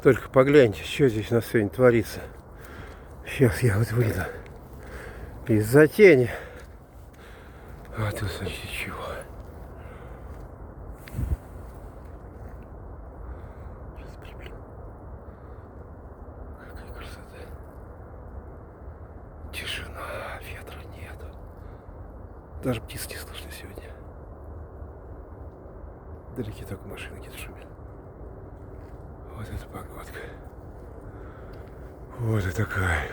Только погляньте, что здесь на сегодня творится. Сейчас я вот выйду из-за тени. А тут, значит, чего? Сейчас приблю. Какая красота. Тишина, ветра нету. Даже птиц не слышно сегодня. Вдалеке только машины где-то шумят. Вот эта погодка. Вот и такая.